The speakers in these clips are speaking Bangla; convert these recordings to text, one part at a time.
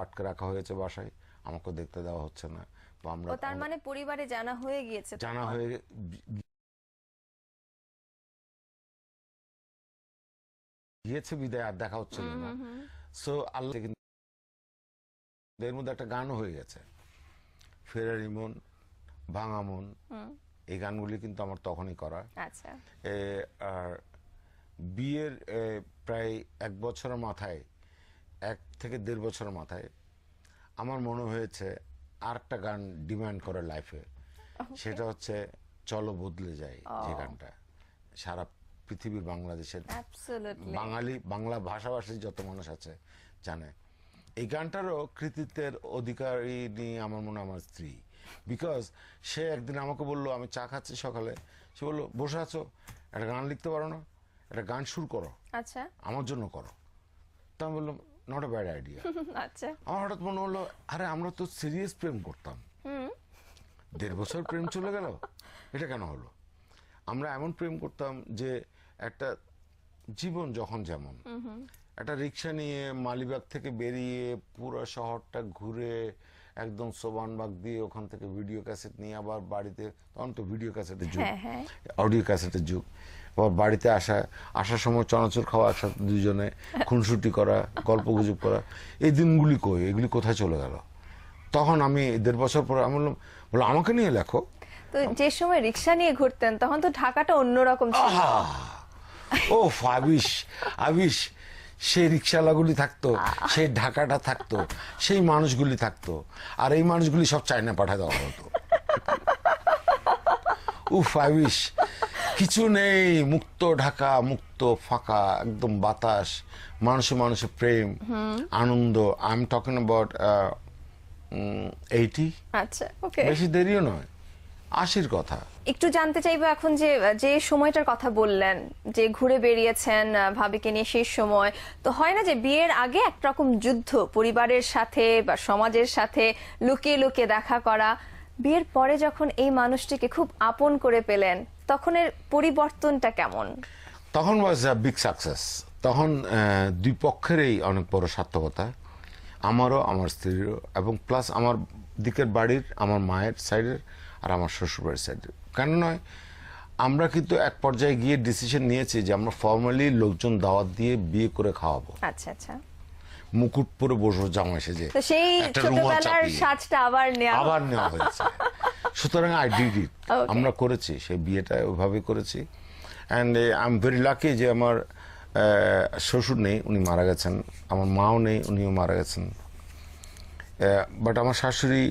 আটকে রাখা হয়েছে বাসায়, আমাকে দেখতে দেওয়া হচ্ছে না, বা আমরা তার মানে পরিবারে জানা হয়ে গিয়েছে জানা হয়ে গিয়েছে বিদায় আর দেখা হচ্ছিল না। সো আল্লাহ কিন্তু এর মধ্যে একটা গানও হয়ে গেছে, ফেরারি মন, ভাঙা মন, এই গানগুলি কিন্তু আমার তখনই করা। আচ্ছা। আর বিয়ের প্রায় 1 বছরের মাথায়, 1 থেকে 1.5 বছরের মাথায় আমার মনে হয়েছে আর একটা গান ডিমান্ড করে লাইফে, সেটা হচ্ছে চলো বদলে যাই, যে গানটা সারা পৃথিবীর বাংলাদেশের বাংলা ভাষাভাষী যত মানুষ আছে জানে। এই গানটারও কৃতিত্বের অধিকারী নিয়ে আমার মনে হয় আমার স্ত্রী, বিকজ সে একদিন আমাকে বললো, আমি চা খাচ্ছি সকালে, সে বললো বসে আছো, একটা গান লিখতে পারো না, একটা গান শুরু করো, আচ্ছা আমার জন্য করো। তো আমি বললাম নট এ ব্যাড আইডিয়া। আচ্ছা। আমার হঠাৎ মনে হলো, আরে আমরা তো সিরিয়াস প্রেম করতাম, 1.5 বছর প্রেম চলে গেল, এটা কেন হলো? আমরা এমন প্রেম করতাম যে একটা জীবন যখন যেমন, একটা রিক্সা নিয়ে মালিবাগ থেকে বেরিয়ে পুরো শহরটা ঘুরে একদম সোবানবাগ দিয়ে ওখান থেকে ভিডিও ক্যাসেট নিয়ে আবার বাড়িতে, তখন তো ভিডিও ক্যাসেটের যুগ, অডিও ক্যাসেটের যুগ, আবার বাড়িতে আসার সময় চানাচুর খাওয়া একসাথে দুজনে, খুনসুটি করা, গল্প গুজব করা, এই দিনগুলি কই, এগুলি কোথায় চলে গেল? তখন আমি 1.5 বছর পরে আমি বললাম আমাকে নিয়ে লেখো। তো যে সময় রিক্সা নিয়ে ঘুরতেন তখন তো ঢাকাটা অন্যরকম ছিল। ও আবিশ, সেই রিক্সাওয়ালাগুলি থাকতো, সেই ঢাকাটা থাকতো, সেই মানুষগুলি থাকতো, আর এই মানুষগুলি সব চায়না পাঠায় দেওয়া হতো। আবিশ, কিছু নেই, মুক্ত ঢাকা, মুক্ত ফাঁকা, একদম বাতাস, মানুষে মানুষে প্রেম, আনন্দ। I am talking about 80। আচ্ছা, ওকে, বেশি দেরিও নয়, 80-র কথা। একটু জানতে চাইবো এখন যে সময়টার কথা বললেন, যে ঘুরে বেরিয়েছেন ভাবিকে নিয়ে, সেই সময় তো হয় না যে বিয়ের আগে একরকম যুদ্ধ পরিবারের সাথে বা সমাজের সাথে লুকিয়ে লুকিয়ে দেখা করা, বিয়ের পরে যখন এই মানুষটিকে খুব আপন করে পেলেন তখন এর পরিবর্তনটা কেমন? তখন ওয়াজ আ বিগ সাকসেস। তখন 2 পক্ষেরই অনেক বড় সার্থকতা, আমারও, আমার স্ত্রীরও, এবং প্লাস আমার দিকের বাড়ির, আমার মায়ের সাইডের আর আমার শ্বশুরবাড়ির সাইডের। কেন নয়, আমরা কিন্তু এক পর্যায়ে গিয়ে ডিসিশন নিয়েছি যে আমরা ফর্মালি লোকজন দাওয়াত দিয়ে বিয়ে করে খাওয়াবো। আচ্ছা আচ্ছা। মুকুট পরে বসবো জামাই সেজে, তো সেই ছোটবেলার সাজটা আবার নেওয়া হয়েছে। সুতরাং আই ডিড ইট, আমরা করেছি, সেই বিয়েটা ওইভাবে করেছি। And I am very lucky যে আমার শ্বশুর নেই, উনি মারা গেছেন, আমার মাও নেই, উনিও মারা গেছেন, বাট আমার শাশুড়ি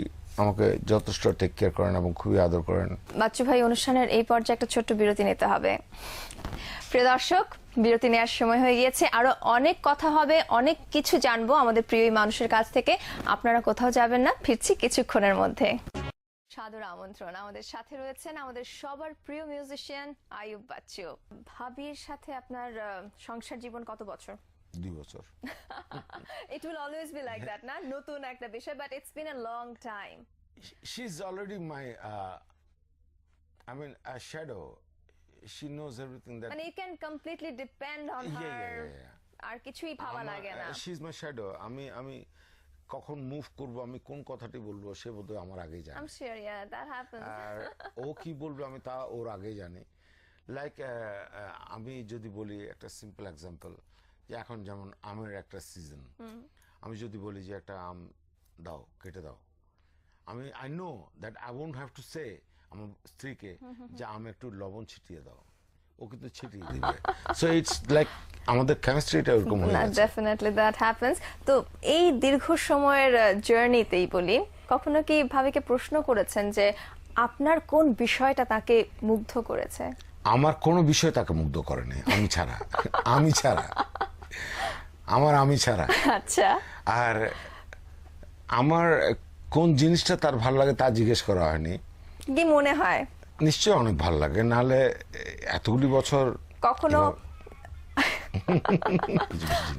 আমাকে যথেষ্ট টেক কেয়ার করেন এবং খুবই আদর করেন। বাচ্চু ভাই, অনুষ্ঠানের এই পর্যায়ে একটা ছোট্ট বিরতি নিতে হবে। প্রিয় দর্শক, বিরতি নেওয়ার সময় হয়ে গিয়েছে, আরো অনেক কথা হবে, অনেক কিছু জানবো আমাদের প্রিয় মানুষের কাছ থেকে। আপনারা কোথাও যাবেন না, ফিরছি কিছুক্ষণের মধ্যে। সাদর আমন্ত্রণ, আমাদের সাথে রয়েছেন আমাদের সবার প্রিয় মিউজিশিয়ান আইয়ুব বাচ্চু। ভাবির সাথে আপনার সংসার জীবন কত বছর? 2 বছর। It will always be like that, না? নতুন একটা বিষয়, but it's been a long time. She's already my I mean a shadow. She knows everything that, মানে you can completely depend on her. আর কিছুই ভাবা লাগে না। She's my shadow. আমি কখন মুভ করব, আমি কোন কথাটি বলবো, সে বোধহয় আমার আগেই জানে। I'm sure, yeah, that happens. আর ও কি বলবে আমি তা ওর আগেই জানি। লাইক আমি যদি বলি একটা সিম্পল এক্সাম্পল, যে এখন যেমন আমের একটা সিজন, আমি যদি বলি যে একটা আম দাও, কেটে দাও, I know that I won't have to say আমার স্ত্রীকে যে আম একটু লবণ ছিটিয়ে দাও, ও কিন্তু ছিটিয়ে দিবে। সো ইটস লাইক আমাদের কেমিস্ট্রিটা এরকম হয়ে গেছে। Definitely that happens. তো এই দীর্ঘ সময়ের জার্নিতেই বলি, কখনো কি ভাবিকে প্রশ্ন করেছেন যে আপনার কোন বিষয়টা তাকে মুগ্ধ করেছে? আমার কোনো বিষয় তাকে মুগ্ধ করেনি, আমি ছাড়া। আমি ছাড়া। আচ্ছা। আর আমার কোন জিনিসটা তার ভালো লাগে তা জিজ্ঞেস করা হয়নি। কি মনে হয়? নিশ্চয়ই অনেক ভালো লাগে, নাহলে এতগুলি বছর কখনো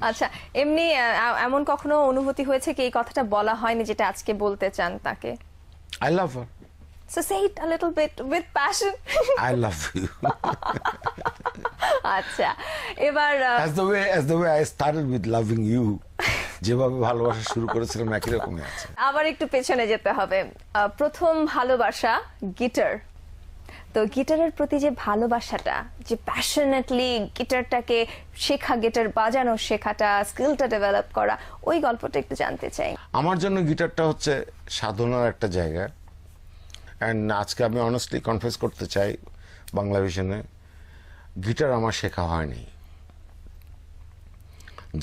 আচ্ছা, এমনি এমন কখনো অনুভূতি হয়েছে কি এই কথাটা বলা হয়নি যেটা আজকে বলতে চান তাকে? I love her. So say it a little bit with passion. I love you. আচ্ছা, এবার as the way I started with loving you. যেভাবে ভালোবাসা শুরু করেছিলাম একই রকমই আছে। আবার একটু পেছনে যেতে হবে। প্রথম ভালোবাসা গিটার। তো গিটারের প্রতি যে ভালোবাসাটা, যে প্যাশনেটলি গিটারটাকে শেখা, গিটার বাজানো শেখাটা, স্কিলটা ডেভেলপ করা, ওই গল্পটা একটু জানতে চাই। আমার জন্য গিটারটা হচ্ছে সাধনার একটা জায়গা। অ্যান্ড আজকে আমি অনেস্টলি কনফেস করতে চাই বাংলা ভিশনে, গিটার আমার শেখা হয়নি।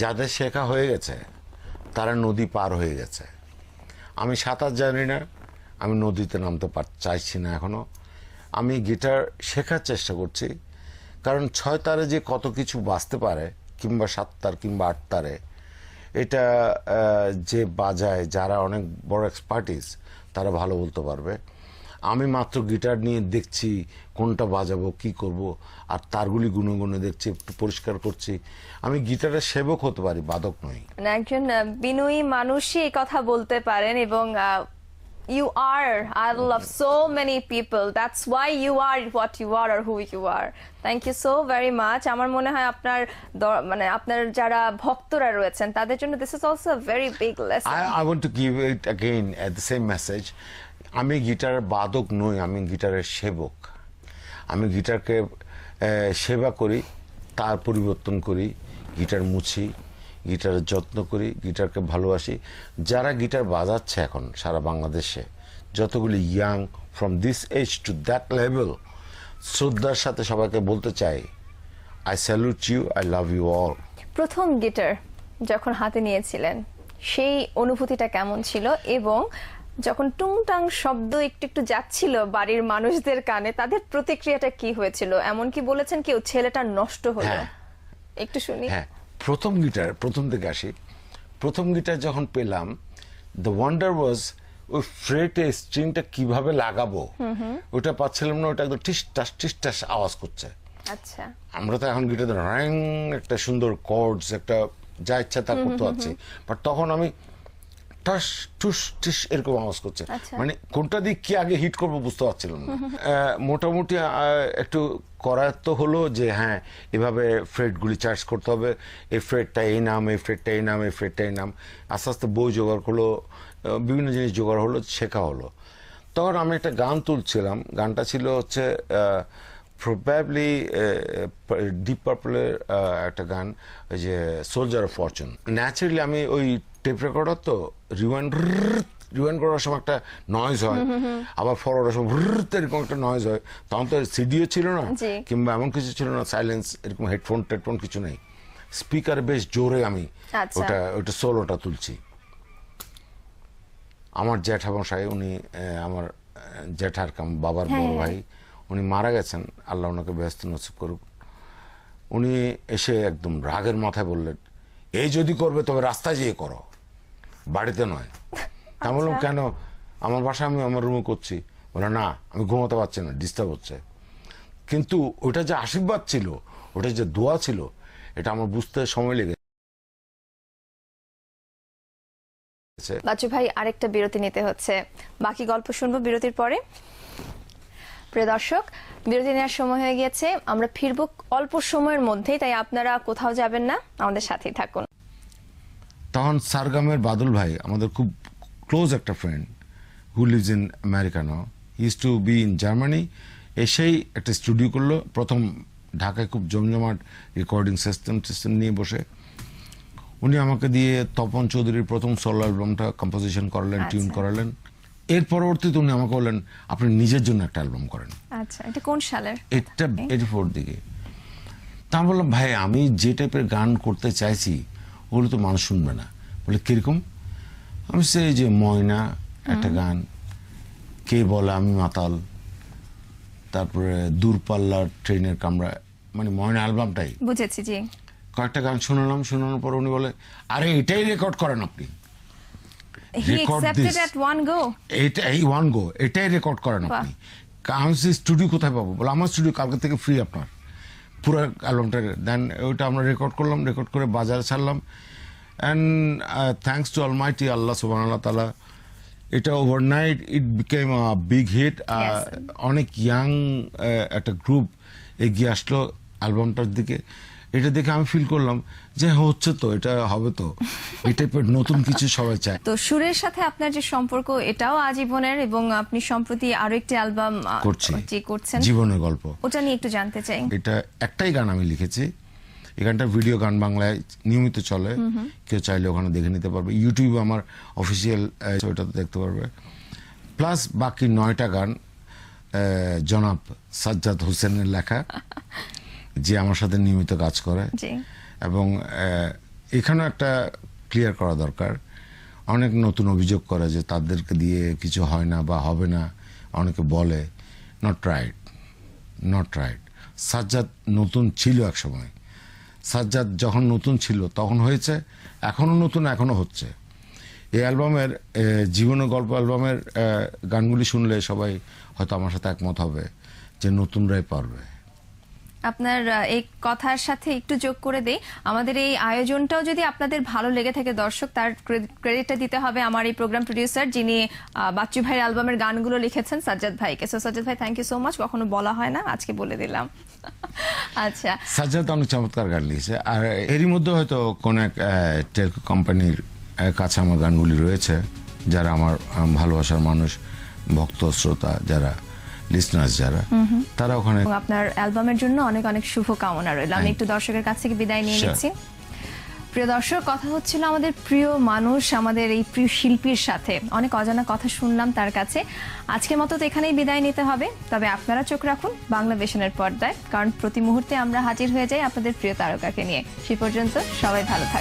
যাদের শেখা হয়ে গেছে তারা নদী পার হয়ে গেছে। আমি সাঁতার জানি না, আমি নদীতে নামতে চাইছি না এখনো। আমি গিটার শেখার চেষ্টা করছি, কারণ 6 তারে যে কত কিছু বাজতে পারে, কিংবা 7 তার কিংবা 8 তারে, এটা যে বাজায়, যারা অনেক বড় এক্সপার্টিস, তারা ভালো বলতে পারবে। আমি মাত্র গিটার নিয়ে দেখছি কোনটা বাজাবো, কি করব, আর তারগুলি গুনে গুনে দেখছি, একটু পরিষ্কার করছি। আমি গিটারের সেবক হতে পারি, বাদক নই। মানে একজন বিনয়ী মানুষই এই কথা বলতে পারেন, এবং you are idol of so many people. That's why you are what you are or who you are. Thank you so very much. আমার মনে হয় আপনার মানে আপনার যারা ভক্তরা রয়েছেন তাদের জন্য this is also a very big lesson. I want to give it again at the same message. আমি গিটারের বাদক নই, আমি গিটারের সেবক। আমি গিটারকে সেবা করি, তার পরিবর্তন করি, গিটার মুছি, গিটারের যত্ন করি, গিটারকে ভালোবাসি। যারা গিটার বাজাচ্ছে এখন সারা বাংলাদেশে, যতগুলি young from this age to that level, শ্রদ্ধার সাথে সবাইকে বলতে চাই, I salute you, I love you all. প্রথম গিটার যখন হাতে নিয়েছিলেন সেই অনুভূতিটা কেমন ছিল, এবং যখন টুংটাং শব্দ একটু একটু যাচ্ছিল বাড়ির মানুষদের কানে, তাদের প্রতিক্রিয়াটা কি হয়েছিল? এমনকি বলেছেন কেউ ছেলেটা নষ্ট হলো? হ্যাঁ। একটু শুনি। হ্যাঁ, প্রথম গিটার, প্রথম থেকে আসি। প্রথম গিটার যখন পেলাম, দ্য ওয়ান্ডার ওয়াজ ওই ফ্রেটে স্ট্রিংটা কিভাবে লাগাবো, ওটা পাচ্ছিলাম না। ওটা একদম টিস টাস আওয়াজ করছে। আচ্ছা। আমরা তো এখন গিটার র্যাং, একটা সুন্দর কর্ডস, একটা যা ইচ্ছা তা করতে পারছি, বাট তখন আমি টাস টুস টিস এরকম আওয়াজ করছে। আচ্ছা। মানে কোনটা দিয়ে কি আগে হিট করবো বুঝতে পারছিলাম না। মোটামুটি একটু করায়ত্ত হলো যে হ্যাঁ, এভাবে ফ্রেটগুলি চার্জ করতে হবে, এই ফ্রেটটা এই নাম, এই ফ্রেটটা এই নাম, এই ফ্রেটটা এই নাম। আস্তে আস্তে বই জোগাড় করলো, বিভিন্ন জিনিস জোগাড় হলো, শেখা হলো। তখন আমি একটা গান তুলছিলাম, গানটা ছিল হচ্ছে প্রবাবলি ডিপ পার্পলের একটা গান, ওই যে সোলজার অফ ফরচুন। ন্যাচারালি আমি ওই টেপ রেকর্ডার তো রিওয়াইন্ড করার সময় একটা নয়েজ হয়, আবার ফরওয়ার্ডের সময় এরকম একটা নয়েজ হয়। তখন তো সিডিও ছিল না, কিংবা এমন কিছু ছিল না, সাইলেন্স, এরকম হেডফোন টেডফোন কিছু নেই। স্পিকারে বেশ জোরে আমি ওটা সোলোটা তুলছি। আমার জ্যাঠামশাই, উনি আমার জ্যাঠার বাবার বড় ভাই, উনি মারা গেছেন, আল্লাহ ওনাকে ব্যস্ত নসিব করুক। উনি এসে একদম রাগের মাথায় বললেন, এই যদি করবে তবে রাস্তায় যেয়ে করো, বাড়িতে নয়। আমি বললাম কেন? আমার বাসায় আমি আমার রুমে করছি। বলে না, আমি ঘুমাতে পারছি না, ডিস্টার্ব হচ্ছে। কিন্তু ওটা যে আশীর্বাদ ছিল, ওটা যে দোয়া ছিল, এটা আমার বুঝতে সময় লেগেছে। বাচ্চু ভাই, আরেকটা বিরতি নিতে হচ্ছে, বাকি গল্প শুনবো বিরতির পরে। প্রিয় দর্শক, বিরতি নেওয়ার সময় হয়ে গিয়েছে, আমরা ফিরবো অল্প সময়ের মধ্যেই, তাই আপনারা কোথাও যাবেন না, আমাদের সাথেই থাকুন। তখন সারগামের বাদল ভাই, আমাদের খুব ক্লোজ একটা friend, who lives in America now, he is to be in Germany, এসেই একটা স্টুডিও করলো। প্রথম ঢাকায় খুব জমজমাট রেকর্ডিং সিস্টেম নিয়ে বসে উনি আমাকে দিয়ে তপন চৌধুরীর প্রথম সোলো অ্যালবামটা কম্পোজিশন করালেন, টিউন করালেন। এর পরবর্তীতে উনি আমাকে বললেন, আপনি নিজের জন্য একটা অ্যালবাম করেন। আচ্ছা, এটা কোন সালের? এটা 84 দিকে। তা আমি বললাম, ভাই আমি যে টাইপের গান করতে চাইছি ওগুলো তো মানুষ শুনবে না। বলে কিরকম? আমি সেই যে ময়না একটা গান, কে বলে আমি মাতাল, তারপরে দূরপাল্লার ট্রেনের কামরা, মানে ময়না অ্যালবামটাই। বুঝেছি, জি। কয়েকটা গান শোনানোর পর উনি বলে, আরে এটাই রেকর্ড করেন আপনি। এটাই রেকর্ড করেন আপনি। আমি স্টুডিও কোথায় পাবো? বলে আমার স্টুডিও কালকে থেকে ফ্রি আপনার, পুরো অ্যালবামটা। দেন ওইটা আমরা রেকর্ড করলাম, রেকর্ড করে বাজারে ছাড়লাম। অ্যান্ড থ্যাঙ্কস টু অলমাইটি আল্লাহ সুবহানাহু তাআলা, এটা overnight it became a big hit. অনেক ইয়াং একটা গ্রুপ এগিয়ে আসলো অ্যালবামটার দিকে, এটা দেখে আমি ফিল করলাম যে হচ্ছে তো, এটা হবে তো, এই টাইপের নতুন কিছু সবাই চায়। তো সুরের সাথে আপনার যে সম্পর্ক এটাও আজীবনের, এবং আপনি সম্প্রতি আরো একটি অ্যালবাম করছেন, জীবনের গল্প, ওটা নিয়ে একটু জানতে চাই। এটা একটাই গান আমি লিখেছি, এই গানটা ভিডিও গান বাংলায় নিয়মিত চলে, কেউ চাইলে ওখানে দেখে নিতে পারবে, ইউটিউবে আমার অফিসিয়াল ওইটাতে দেখতে পারবে। প্লাস বাকি 9টা গান জনাব সাজ্জাদ হোসেনের লেখা, যে আমার সাথে নিয়মিত কাজ করে। এবং এখানেও একটা ক্লিয়ার করা দরকার, অনেক নতুন অভিযোগ করে যে তাদেরকে দিয়ে কিছু হয় না বা হবে না, অনেকে বলে, নট রাইট। সাজ্জাদ নতুন ছিল এক সময়, সাজ্জাদ যখন নতুন ছিল তখন হয়েছে, এখনো নতুন, এখনো হচ্ছে। এই অ্যালবামের জীবনের গল্প অ্যালবামের গানগুলি শুনলে সবাই হয়তো আমার সাথে একমত হবে যে নতুনরাই পারবে। আপনার এই কথার সাথে একটু যোগ করে দেই, আমাদের এই আয়োজনটাও যদি আপনাদের ভালো লেগে থাকে দর্শক, তার ক্রেডিটটা দিতে হবে আমার এই প্রোগ্রাম প্রডিউসার, যিনি বাচ্চু ভাইয়ের অ্যালবামের গানগুলো লিখেছেন, সাজ্জাদ ভাইকে। সো সাজ্জাদ ভাই, থ্যাংক ইউ সো মাচ, কখনো বলা হয় না, আজকে বলে দিলাম। আচ্ছা, সাজ্জাদ অনেক চমৎকার গান লিখেছে, আর এরই মধ্যে হয়তো কোন এক টেলকো কোম্পানির কাছে আমার গানগুলি রয়েছে, যারা আমার ভালোবাসার মানুষ, ভক্ত শ্রোতা যারা, লিসনার্স যারা, তারা ওখানে। আপনার অ্যালবামের জন্য অনেক অনেক শুভ কামনা রইল। আমি একটু দর্শকের কাছ থেকে বিদায় নিয়ে নিচ্ছি। প্রিয় দর্শক, কথা হচ্ছিল আমাদের প্রিয় মানুষ, আমাদের এই প্রিয় শিল্পীর সাথে, অনেক অজানা কথা শুনলাম তার কাছে। আজকের মতো তো এখানেই বিদায় নিতে হবে, তবে আপনারা চোখ রাখুন বাংলাভিশনের পর্দায়, কারণ প্রতি মুহূর্তে আমরা হাজির হয়ে যাই আপনাদের প্রিয় তারকাকে নিয়ে। সে পর্যন্ত সবাই ভালো থাকবেন।